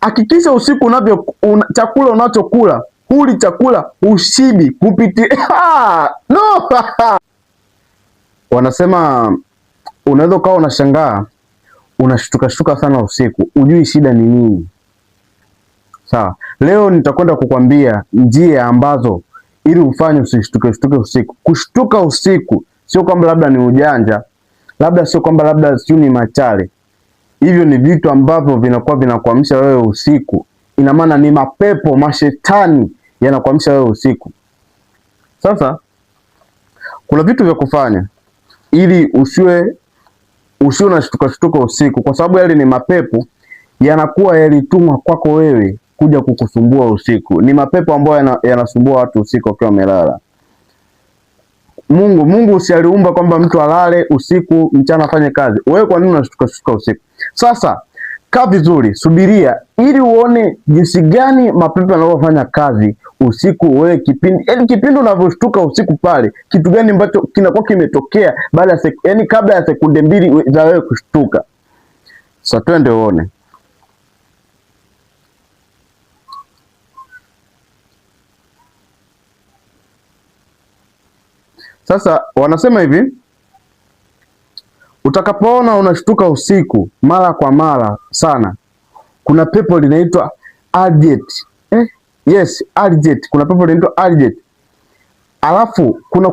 Hakikisha usiku chakula unachokula huli chakula ushibi kupitia no. Wanasema unaweza ukawa unashangaa unashtuka sana usiku, ujui shida ni nini. Sawa, leo nitakwenda kukwambia njia ambazo ili ufanye usishtuke usiku. Kushtuka usiku sio kwamba labda ni ujanja, sio kwamba labda ni machale. Hivyo ni vitu ambavyo vinakuwa vinakuamsha wewe usiku. Ina maana ni mapepo, mashetani yanakuamsha wewe usiku. Sasa kuna vitu vya kufanya ili usiwe unashtuka usiku, kwa sababu yale ni mapepo yanakuwa yalitumwa kwako wewe kuja kukusumbua usiku. Ni mapepo ambayo yanasumbua watu usiku wakiwa wamelala. Mungu usaliumba kwamba mtu alale usiku, mchana afanye kazi. Wewe kwa nini unashtuka usiku? Sasa kaa vizuri, subiria ili uone jinsi gani mapepo yanavyofanya kazi usiku. Wewe kipindi unavyoshtuka usiku pale, kitu gani ambacho kinakuwa kimetokea baada ya kabla ya sekunde 2 za wewe kushtuka. Sasa twende uone. Sasa wanasema hivi, utakapoona unashtuka usiku mara kwa mara sana, kuna pepo linaitwa Aljet. Yes, Aljet. Kuna pepo linaitwa Aljet. Alafu kuna